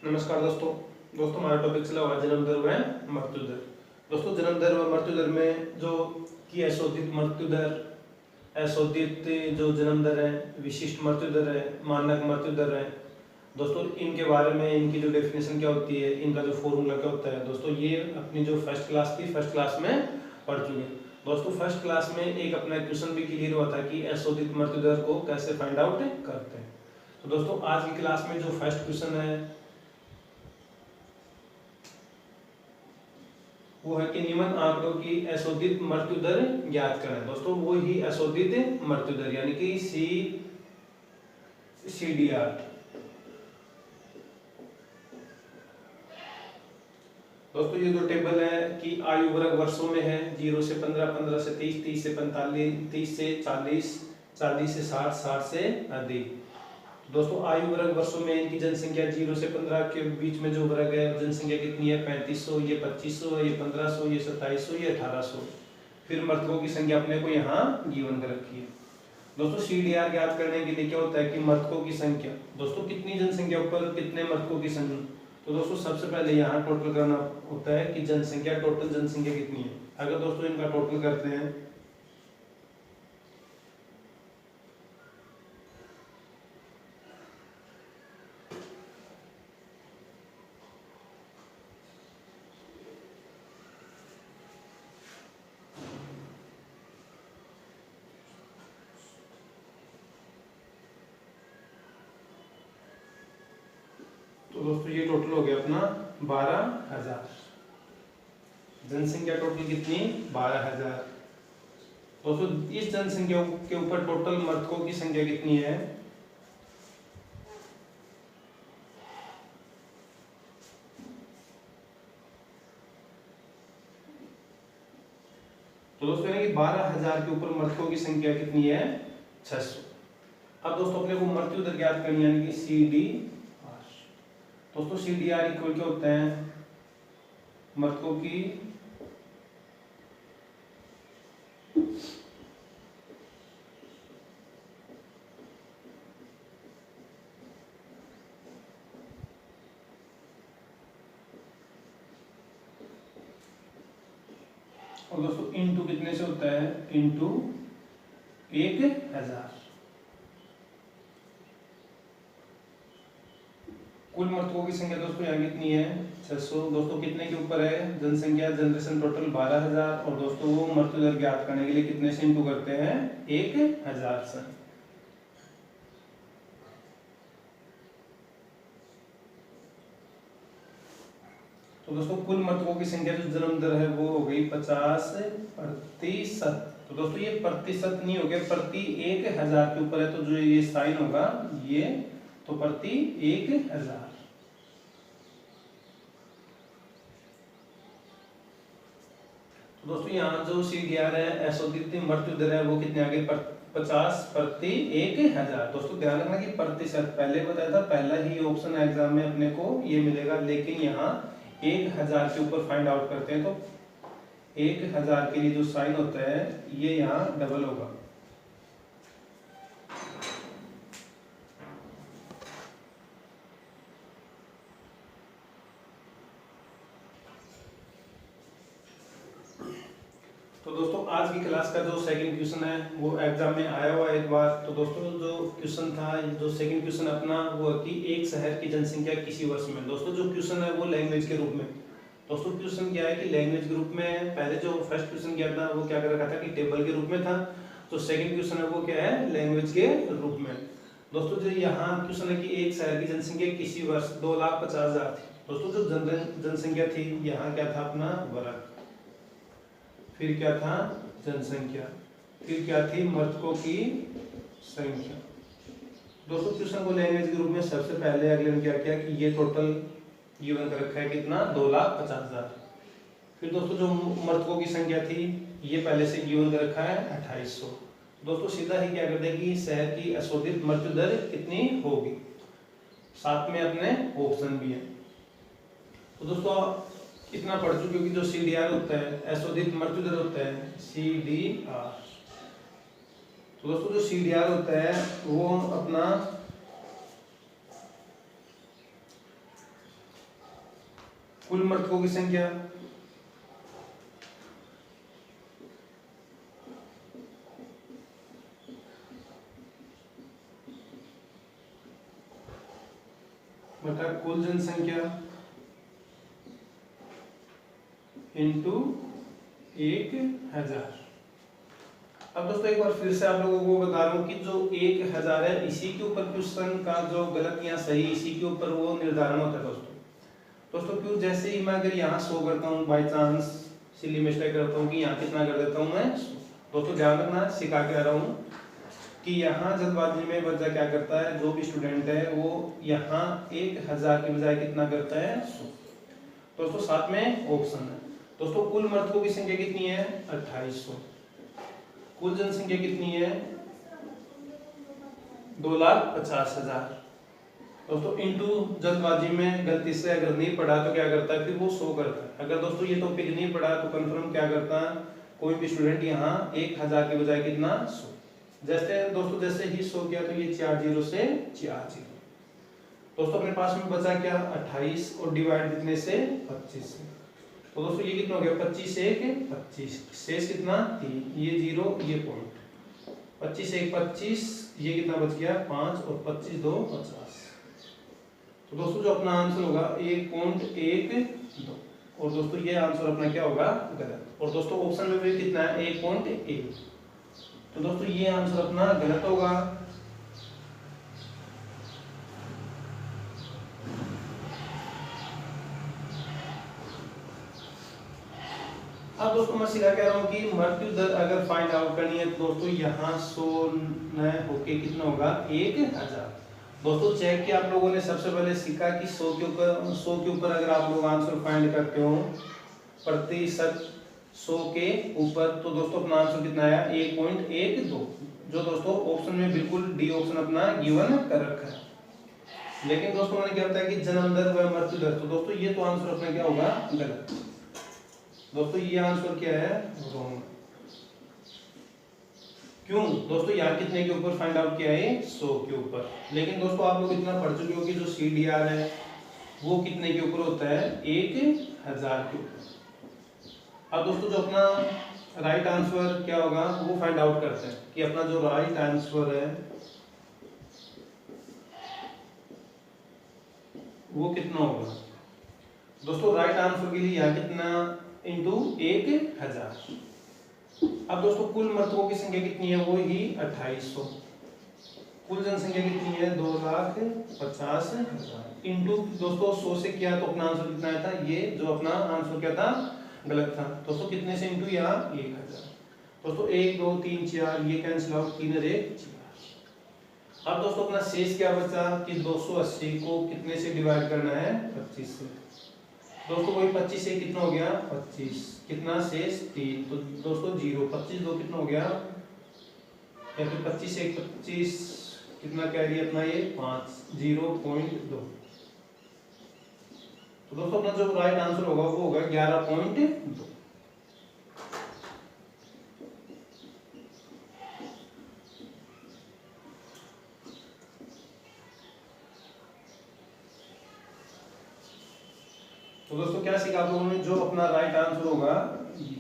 नमस्कार दोस्तों हमारा टॉपिक चला हुआ जन्म दर व मृत्यु दर। दोस्तों जन्म दर व मृत्यु दर में जो कि अशोधित मृत्यु दर, अशोधित जो जन्म दर है, विशिष्ट मृत्यु दर है, मानक मृत्यु दर है, दोस्तों इनके बारे में इनकी जो डेफिनेशन क्या होती है, इनका जो फॉर्मूला क्या होता है, दोस्तों ये अपनी जो फर्स्ट क्लास में पढ़ चुके हैं। दोस्तों फर्स्ट क्लास में एक अपना क्वेश्चन भी क्लियर हुआ था कि अशोधित मृत्यु दर को कैसे फाइंड आउट करते हैं। तो दोस्तों आज की क्लास में जो फर्स्ट क्वेश्चन है वो है कि निम्न आंकड़ों की अशोधित मृत्यु दर ज्ञात करें। दोस्तों वो ही अशोधित मृत्यु दर यानी कि CDR। दोस्तों ये जो टेबल है कि आयु वर्ग वर्षों में है, 0 से 15, 15 से 30, 30 से 45, 30 से 40, 40 से 60, 60 से अधिक। दोस्तों आयु वर्ग वर्षों में इनकी जनसंख्या 0 से 15 के बीच में जो वर्ग है जनसंख्या कितनी है, 3500, ये 2500, ये 1500, ये 2700, ये 1800। फिर मृतकों की संख्या अपने को यहाँ गिवन कर रखी है। दोस्तों CDR ज्ञात करने के लिए क्या होता है कि मृतकों की संख्या, दोस्तों कितनी जनसंख्या ऊपर कितने मृतकों की संख्या। तो दोस्तों सबसे पहले यहाँ टोटल करना होता है कि जनसंख्या, टोटल जनसंख्या कितनी है। अगर दोस्तों इनका टोटल करते हैं तो दोस्तों ये टोटल हो गया अपना 12,000। जनसंख्या टोटल कितनी, 12,000। दोस्तों इस जनसंख्या के ऊपर टोटल मृतकों की संख्या कितनी है, तो दोस्तों यानी कि 12,000 के ऊपर मृतकों की संख्या कितनी है, 600। अब दोस्तों अपने को मृत्यु दर ज्ञात करनी यानी कि CDR। दोस्तों CDR इक्वल क्या होता है, मृतकों की और दोस्तों इंटू कितने से होता है, इंटू 1,000। कुल मृतकों की संख्या दोस्तों यहाँ कितनी है, 600। दोस्तों कितने के ऊपर है जनसंख्या, जनरेशन टोटल 12,000। और दोस्तों वो मृत्यु दर ज्ञात करने के लिए कितने से इंटू करते हैं, 1,000 से। तो दोस्तों कुल मृतकों की संख्या जो जन्म दर है वो हो गई 50%। तो दोस्तों ये प्रतिशत नहीं हो गया, प्रति 1,000 के ऊपर है तो जो ये साइन होगा ये तो प्रति 1,000। तो दोस्तों यहाँ जो CDR है अशोधित मृत्यु दर है वो कितने आ गई, 50 प्रति 1,000। दोस्तों ध्यान रखना कि प्रतिशत पहले बताया था, पहला ही ऑप्शन एग्जाम में अपने को ये मिलेगा, लेकिन यहाँ 1,000 के ऊपर फाइंड आउट करते हैं तो 1,000 के लिए जो साइन होता है ये यहाँ डबल होगा। तो दोस्तों आज की क्लास का जो सेकंड क्वेश्चन है वो एग्जाम में आया हुआ है एक बार। तो दोस्तों जो क्वेश्चन था, जो सेकंड क्वेश्चन अपना वो है कि एक शहर की जनसंख्या किसी वर्ष में। दोस्तों जो क्वेश्चन है वो लैंग्वेज के रूप में। दोस्तों क्वेश्चन क्या है कि लैंग्वेज के रूप में, पहले जो फर्स्ट क्वेश्चन किया था वो क्या कर रखा था कि टेबल के रूप में था, तो सेकंड क्वेश्चन है वो क्या है, लैंग्वेज के रूप में। दोस्तों जो यहाँ क्वेश्चन है कि एक शहर की जनसंख्या किसी वर्ष 2,50,000 थी। दोस्तों जो जनसंख्या थी यहाँ क्या था अपना वर्ग, फिर क्या था जनसंख्या, फिर क्या थी मृतकों की संख्या। दोस्तों क्वेश्चन को लैंग्वेज के रूप में सबसे पहले अगले ने क्या किया कि ये टोटल गिवन कर रखा है कितना, 2,50,000। फिर दोस्तों जो मृतकों की संख्या थी ये पहले से गिवन कर रखा है 2,800। दोस्तों सीधा ही क्या करते हैं कि शहर की अशोधित मृत्यु दर कितनी होगी, साथ में अपने ऑप्शन भी है। तो दोस्तों इतना पढ़ चुके हो कि जो CDR होता है अशोधित मृत्यु दर होता है CDR। तो दोस्तों जो CDR होता है वो अपना कुल मृतकों की संख्या बटा कुल जनसंख्या इंटू 1000। अब दोस्तों एक बार फिर से आप लोगों को बता रहा हूँ कि जो 1000 है इसी के ऊपर क्वेश्चन का जो गलत या सही इसी के ऊपर वो निर्धारण होता है दोस्तों क्यों जैसे ही मैं अगर यहाँ 100 करता हूँ बाई चांस सिली मिस्टेक करता हूँ कि यहाँ कितना कर देता हूँ मैं दोस्तों ध्यान रखना सिखा के आ रहा हूँ कि यहाँ जल्दबाजी में बच्चा क्या करता है जो भी स्टूडेंट है वो यहाँ 1000 के बजाय कितना करता है 100। दोस्तों साथ में ऑप्शन है दोस्तों कुल मृतकों की संख्या कितनी है 2800। कुल जनसंख्या कितनी है 2,50,000। दोस्तों इंटू जल्दबाजी में गलती से अगर नहीं पढ़ा तो क्या करता है फिर वो 100 करता है। अगर दोस्तों ये टॉपिक नहीं पढ़ा तो कंफर्म क्या करता है कोई भी स्टूडेंट यहाँ 1000 के बजाय कितना 100। जैसे दोस्तों जैसे ही 100 किया तो ये 4 0 से 4 0। दोस्तों अपने पास में बचा क्या 28 और डिवाइड कितने से 25 से। तो दोस्तों ये कितना हो गया 25 1 25 शेष कितना 3 ये 0 ये पॉइंट 25 1 25 ये कितना बच गया 5 और 25 2 50। तो दोस्तों जो अपना आंसर होगा 1.12 और दोस्तों ये आंसर अपना क्या होगा गलत। और दोस्तों ऑप्शन में भी कितना है 1.1 तो दोस्तों ये आंसर अपना गलत होगा। अब दोस्तों मैं सीधा कह रहा हूँ कि मृत्यु दर अगर फाइंड आउट करनी है तो दोस्तों यहाँ 100 होके कितना होगा 1000। दोस्तों चेक किया आप लोगों ने सबसे पहले सीखा कि 100 के ऊपर अगर आप लोग आंसर फाइंड करते हो प्रतिशत 100 के ऊपर तो दोस्तों अपना आंसर कितना आया 1.12 जो दोस्तों ऑप्शन में बिल्कुल डी ऑप्शन अपना गिवन कर रखा है। लेकिन दोस्तों मैंने क्या बताया कि जन्म दर व मृत्यु दर तो दोस्तों ये तो आंसर अपना क्या होगा गलत। दोस्तों ये आंसर क्या है रॉन्ग। क्यों दोस्तों यहाँ कितने के ऊपर फाइंड आउट किया है 100 के ऊपर। लेकिन दोस्तों आप लोग इतना पढ़ चुके हो कि जो CDR है वो कितने के ऊपर होता है 1000 के ऊपर। अब दोस्तों जो अपना राइट आंसर क्या होगा वो फाइंड आउट करते हैं कि अपना जो राइट आंसर है वो कितना होगा। दोस्तों राइट आंसर के लिए यहाँ कितना इंटू 1000। अब दोस्तों कुल मृतकों की संख्या कितनी है वो ही 2800। कुल जनसंख्या कितनी है 2,50,000 इंटू दोस्तों 100 से किया तो अपना आंसर कितना आया था ये जो अपना आंसर क्या था गलत था। दोस्तों कितने से इंटू यहाँ 1000। दोस्तों 1 2 3 4 ये कैंसिल आउट 3 और 1 4। अब दोस्तों अपना शेष क्या बचा कि 280 को कितने से डिवाइड करना है 25 से। दोस्तों वही 25 से कितना हो गया 25 कितना शेष 3 तो दोस्तों 0 25 2 कितना हो गया या फिर 25 से 25 कितना कह रही है अपना ये 5 0.2। तो दोस्तों अपना जो राइट आंसर होगा वो होगा 11.2। तो दोस्तों क्या सीखा आप लोगों ने जो अपना राइट आंसर होगा ये।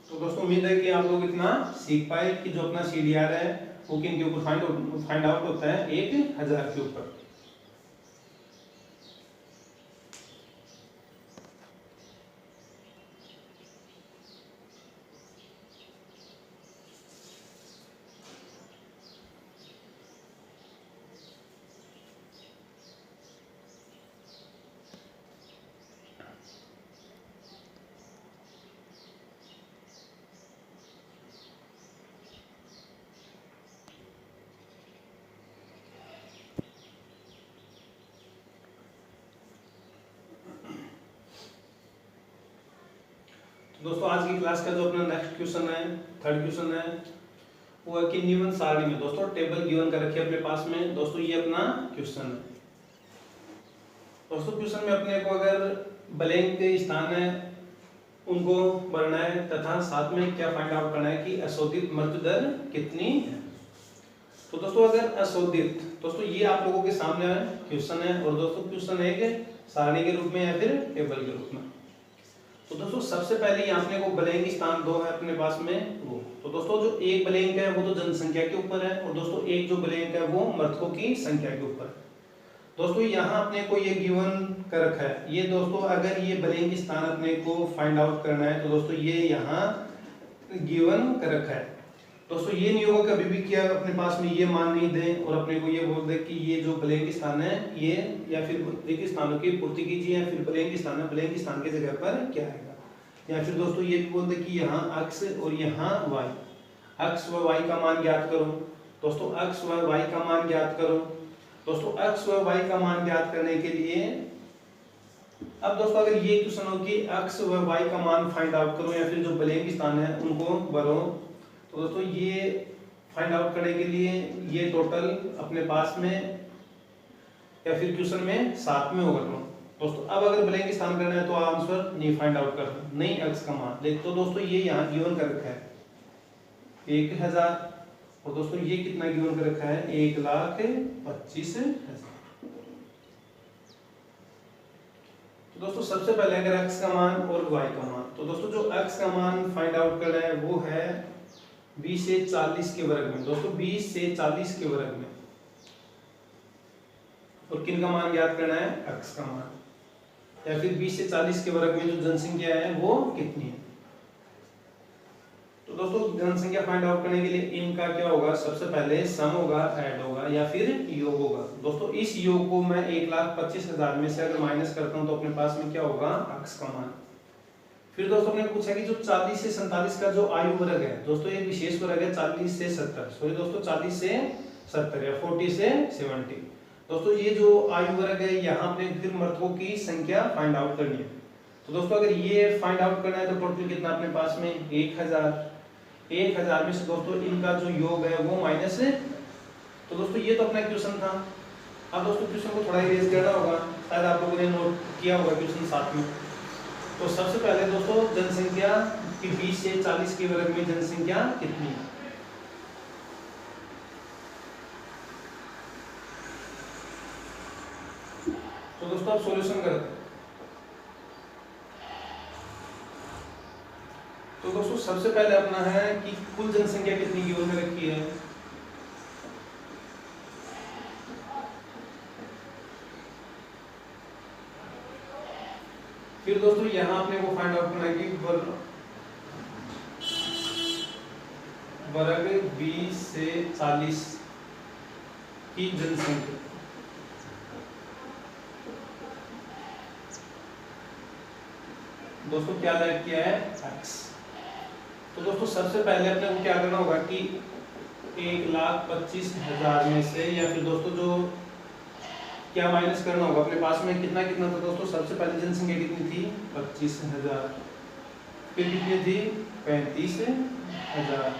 तो दोस्तों उम्मीद है कि आप लोग इतना सीख पाए कि जो अपना CDR है वो किन के ऊपर फाइंड आउट होता है 1000 के ऊपर। दोस्तों आज की क्लास का जो अपना नेक्स्ट क्वेश्चन है थर्ड क्वेश्चन है वो है कि निम्न सारणी में दोस्तों टेबल गिवन कर रखी है अपने पास में। दोस्तों ये अपना क्वेश्चन है। दोस्तों क्वेश्चन में अपने को अगर ब्लैंक के स्थान है उनको भरना है तथा साथ में क्या फाइंड आउट करना है कि अशोधित मृत्यु दर कितनी है। तो दोस्तों अगर अशोधित, दोस्तों ये आप लोगों के सामने क्वेश्चन है, और दोस्तों क्वेश्चन है कि सारणी के रूप में या फिर टेबल के रूप में। तो दोस्तों सबसे पहले यहाँ अपने को ब्लैंक स्थान 2 है अपने पास में वो। तो दोस्तों जो एक ब्लैंक है वो तो जनसंख्या के ऊपर है, और दोस्तों एक जो ब्लैंक है वो मृतकों की संख्या के ऊपर है। दोस्तों यहाँ अपने को ये गिवन कर रखा है, ये दोस्तों अगर ये ब्लैंक स्थान अपने को फाइंड आउट करना है तो दोस्तों ये यहाँ गिवन कर रखा है। दोस्तों ये नहीं होगा कभी भी क्या अपने पास में ये मान नहीं दें और अपने को ये बोल दे कि ये जो ब्लैंक स्थान है ये, या फिर रिक्त स्थानों की पूर्ति कीजिए, या फिर ब्लैंक स्थान है, ब्लैंक स्थान की जगह पर क्या आएगा, या फिर दोस्तों ये भी बोल दे कि यहाँ अक्ष और यहाँ वाई, अक्ष व वाई का मान ज्ञात करो। दोस्तों अक्ष व वाई का मान ज्ञात करो। दोस्तों अक्ष व वाई का मान ज्ञात करने के लिए अब दोस्तों अगर ये क्वेश्चन हो कि अक्ष व वाई का मान फाइंड आउट करो, या फिर जो ब्लैंक स्थान है उनको भरो, तो दोस्तों ये फाइंड आउट करने के लिए ये टोटल अपने पास में या फिर क्वेश्चन में 7 में होगा। दोस्तों अब अगर ब्लैंक स्थान करना है तो आंसर नहीं फाइंड आउट करना, नहीं अक्ष का मान देख। तो दोस्तों ये यहाँ गिवन कर रखा है 1000, और दोस्तों ये कितना गिवन कर रखा है 1,25,000। तो दोस्तों सबसे पहले अगर अक्ष का मान और वाई का मान, तो दोस्तों जो अक्ष का मान फाइंड आउट करना है वो है 20 से 40 के वर्ग में। दोस्तों 20 से 40 के वर्ग में, और किन का मान ज्ञात करना है, अक्ष का मान, या फिर 20 से 40 के वर्ग में जो जनसंख्या है वो कितनी है। तो दोस्तों जनसंख्या फाइंड आउट करने के लिए इनका क्या होगा, सबसे पहले सम होगा, ऐड होगा, या फिर योग होगा। दोस्तों इस योग को मैं 1,25,000 में से अगर माइनस करता हूं तो अपने पास में क्या होगा, अक्ष का मान। फिर दोस्तों ने पूछा कि जो 40 से 47 का जो आयु वर्ग है, दोस्तों एक विशेष वर्ग है 40 से 70, सॉरी दोस्तों 40 से 70 या 40 से 70। दोस्तों ये जो आयु वर्ग है यहाँ अपने फिर मृतकों की संख्या फाइंड आउट करनी है। तो दोस्तों अगर ये फाइंड आउट करना है तो टोटल कितना अपने पास में 1000 में से दोस्तों इनका जो योग है वो माइनस है। तो दोस्तों ये तो अपना क्वेश्चन था। अब दोस्तों क्वेश्चन को थोड़ा इरेज करना होगा, शायद आप लोगों ने नोट किया होगा क्वेश्चन साथ में। तो सबसे पहले दोस्तों जनसंख्या की 20 से 40 के वर्ग में जनसंख्या कितनी है। तो दोस्तों आप सॉल्यूशन करते हैं। तो दोस्तों सबसे पहले अपना है कि कुल जनसंख्या कितनी गिवन में रखी है। फिर दोस्तों यहाँ अपने को फाइंड आउट करना है कि वर्ग 20 से 40 की जनसंख्या। दोस्तों क्या लाइट किया है, एक्स। तो दोस्तों सबसे पहले अपने को क्या करना होगा कि 1,25,000 में से, या फिर दोस्तों जो क्या माइनस करना होगा अपने पास में कितना कितना था। दोस्तों सबसे पहले जनसंख्या कितनी थी 25,000, फिर कितनी थी 35,000,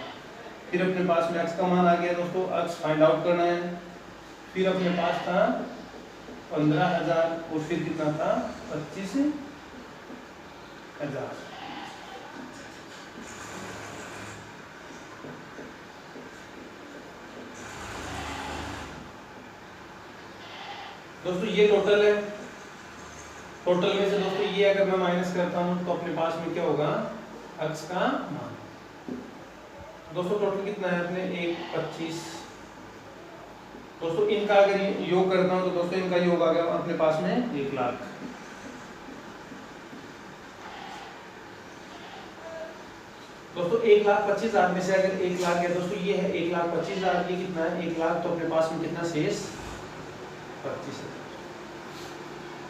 फिर अपने पास में x का मान आ गया। दोस्तों x फाइंड आउट करना है। फिर अपने पास था 15,000 और फिर कितना था 25,000। दोस्तों ये टोटल है। टोटल में से दोस्तों ये अगर मैं माइनस करता हूं तो अपने पास में क्या होगा, x का मान। दोस्तों टोटल कितना है अपने 1,25,000। दोस्तों इनका अगर योग करता हूं तो दोस्तों इनका योग आ गया अपने पास में 1,00,000। दोस्तों 1,25,000 में से अगर 1,00,000 है दोस्तों ये है 1,25,000, ये कितना है 1,00,000, तो अपने पास में कितना शेष 25,000।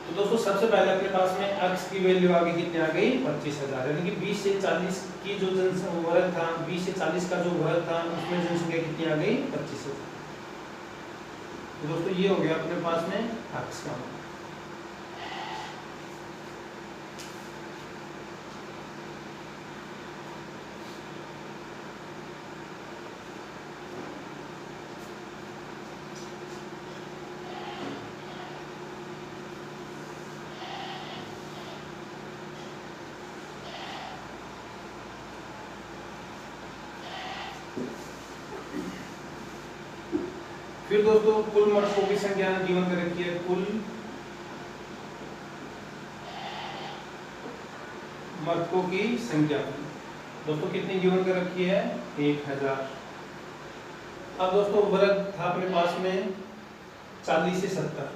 तो दोस्तों सबसे पहले अपने पास में x की वैल्यू आ गई, कितनी आ गई 25,000, यानी कि 20 से 40 की जो वर्ग था, 20 से 40 का जो वर्ग था उसमें जनसंख्या कितनी आ गई 25,000। तो दोस्तों ये हो गया अपने पास में x का मान। फिर दोस्तों कुल मर्कों की संख्या गिवन कर रखी है, कुल मर्कों की संख्या दोस्तों कितनी गिवन कर रखी है, 1000। अब दोस्तों वर्ग था अपने पास में 40 से 70।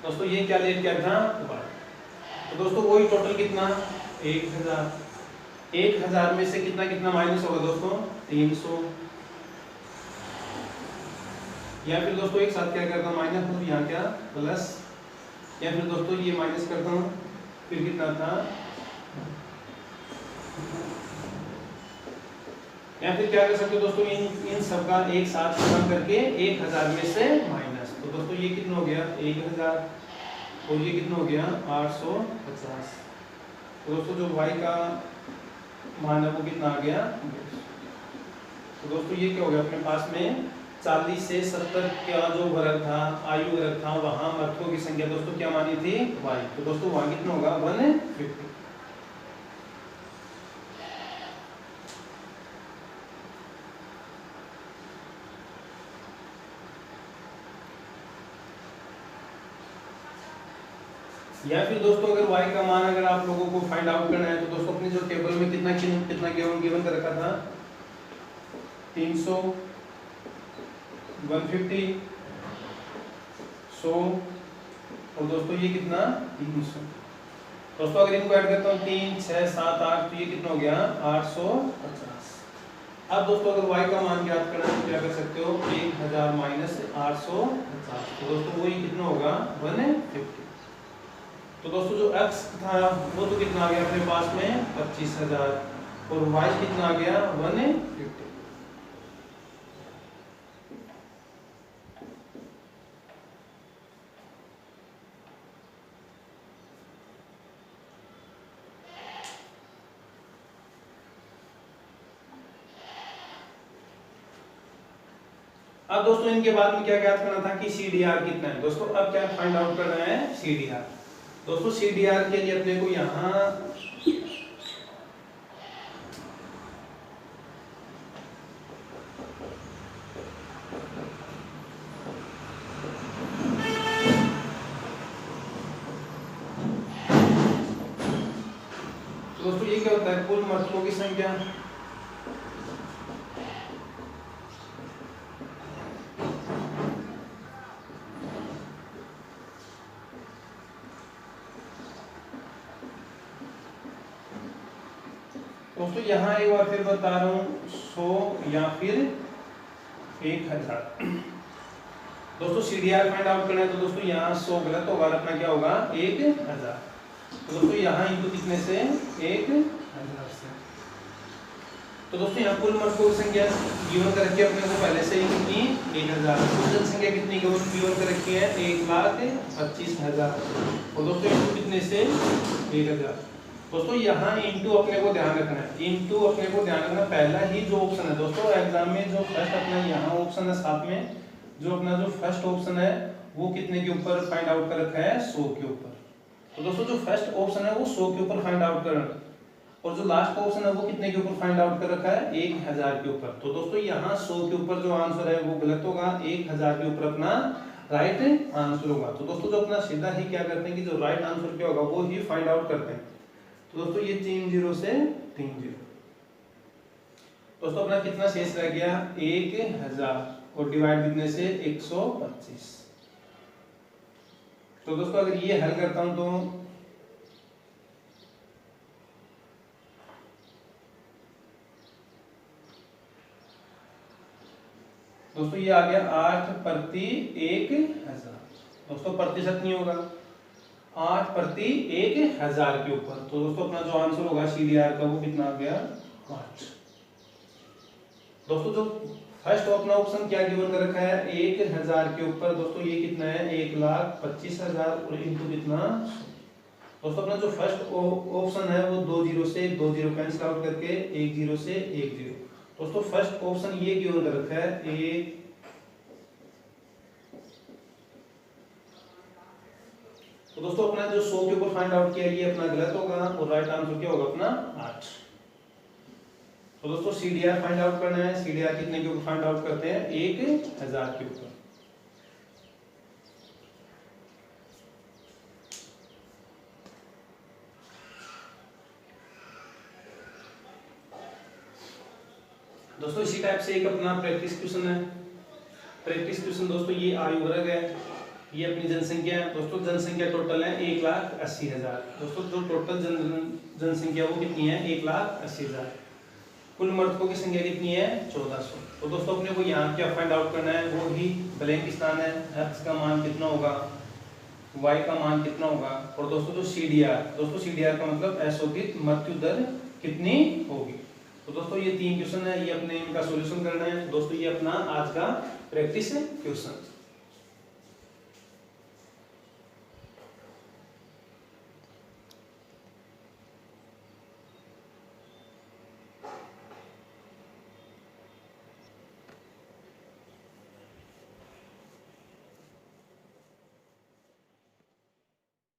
दोस्तों ये क्या ले क्या था, तो दोस्तों वही टोटल कितना 1000। 1000 में से कितना कितना माइनस होगा दोस्तों, 300। या फिर दोस्तों एक साथ क्या करता हूँ, माइनस और यहाँ क्या प्लस, या फिर दोस्तों ये माइनस करता हूँ, फिर कितना था, या फिर क्या कर सकते हो दोस्तों, इन सब का एक साथ कम करके 1000 में से माइनस। तो दोस्तों ये कितना हो गया 1000 और ये कितना हो गया 850। तो दोस्तों जो y का मान है वो कितना आ गया। तो दोस्तों ये क्या हो गया, अपने पास में 40 से 70 का जो वर्ग था, आयु वर्ग था, वहां मर्थों की संख्या दोस्तों क्या मानी थी, y। तो दोस्तों वहां कितना होगा 150। या फिर दोस्तों अगर y का मान अगर आप लोगों को फाइंड आउट करना है, तो दोस्तों अपनी जो टेबल में कितना कितना गिवन कर रखा था, 300, 150, 100 और दोस्तों ये कितना 300। दोस्तों अगर इनको ऐड करता हूँ 3, 6, 7, 8 तो ये कितना हो गया 850। अब दोस्तों अगर y का मान ज्ञात करना है तो क्या कर सकते हो, 1000 माइनस 850। तो दोस्तों वही कितना होगा 150। तो दोस्तों जो x था वो तो कितना आ गया अपने पास में 25000 और y कितना आ गया 150। अब दोस्तों इनके बाद में क्या ज्ञात करना था कि CDR कितना है। दोस्तों अब क्या फाइंड आउट करना है CDR। दोस्तों CDR के लिए अपने को यहाँ दोस्तों ये क्या होता है, कुल मर्थों की संख्या। दोस्तों यहाँ एक बार फिर बता रहा हूँ 100 या फिर 1000। दोस्तों CDR फाइंड आउट करना है तो दोस्तों यहाँ 100 गलत होगा, अपना क्या होगा 1000। तो दोस्तों यहाँ इनटू कितने से 1000 से। तो दोस्तों यहाँ कुल मर्थों की संख्या गिवन कर रखी है अपने को पहले से ही कितनी 1000। कुल जनसंख्या कितनी गिवन कर रखी है 1,25,000 और दोस्तों इनटू कितने से 1000। दोस्तों यहाँ इंटू अपने को ध्यान रखना है, इंटू अपने को ध्यान रखना पहला ही जो ऑप्शन है दोस्तों एग्जाम में जो फर्स्ट अपना यहाँ ऑप्शन है, साथ में जो अपना जो फर्स्ट ऑप्शन है वो कितने के ऊपर फाइंड आउट कर रखा है 100 के ऊपर। तो दोस्तों जो फर्स्ट ऑप्शन है वो 100 के ऊपर फाइंड आउट कर रखा है और जो लास्ट ऑप्शन है वो कितने के ऊपर फाइंड आउट कर रखा है 1000 के ऊपर। तो दोस्तों यहाँ 100 के ऊपर जो आंसर है वो गलत होगा, 1000 के ऊपर अपना राइट आंसर होगा। तो दोस्तों जो अपना सीधा ही क्या करते हैं कि जो राइट आंसर क्या होगा वो ही फाइंड आउट करते हैं। तो दोस्तों ये 3 0 से 3 0। दोस्तों अपना कितना शेष रह गया 1000 और डिवाइड कितने से 125। तो दोस्तों अगर ये हल करता हूं तो दोस्तों ये आ गया 8 प्रति 1000। दोस्तों प्रतिशत नहीं होगा, 8 प्रति 1000 के ऊपर। तो दोस्तों अपना जो आंसर होगा CDR का वो कितना आ गया 8। दोस्तों जो फर्स्ट अपना ऑप्शन क्या गिवन कर रखा है 1000 के ऊपर। दोस्तों ये कितना है 1,25,000 और इंटू कितना। दोस्तों अपना जो फर्स्ट ऑप्शन है वो 2 0 से 2 0 कैंसिल आउट करके 1 0 से 1 0। दोस्तों फर्स्ट ऑप्शन ये गिवन कर रखा है 1। तो दोस्तों अपना जो 100 के ऊपर फाइंड आउट किया ये अपना गलत होगा और राइट आंसर क्या होगा अपना 8। तो दोस्तों CDR फाइंड आउट करना है। CDR कितने के ऊपर फाइंड आउट करते हैं? 1000 के ऊपर। दोस्तों इसी टाइप से एक अपना प्रैक्टिस क्वेश्चन है। प्रैक्टिस क्वेश्चन दोस्तों ये आयु वर्ग है, ये अपनी जनसंख्या है। दोस्तों जनसंख्या टोटल है 1,80,000। दोस्तों जो टोटल जनसंख्या वो कितनी है? 1,80,000। कुल मृतकों की संख्या कितनी है? 1400। तो दोस्तों अपने को यहाँ क्या फाइंड आउट करना है? वो ही ब्लैंक स्थान है। x का मान कितना होगा, y का मान कितना होगा, और दोस्तों जो CDR, दोस्तों CDR का मतलब अशोधित मृत्यु दर कितनी होगी। तो दोस्तों ये 3 क्वेश्चन है, ये अपने इनका सॉल्यूशन करना है। दोस्तों ये अपना आज का प्रैक्टिस क्वेश्चन।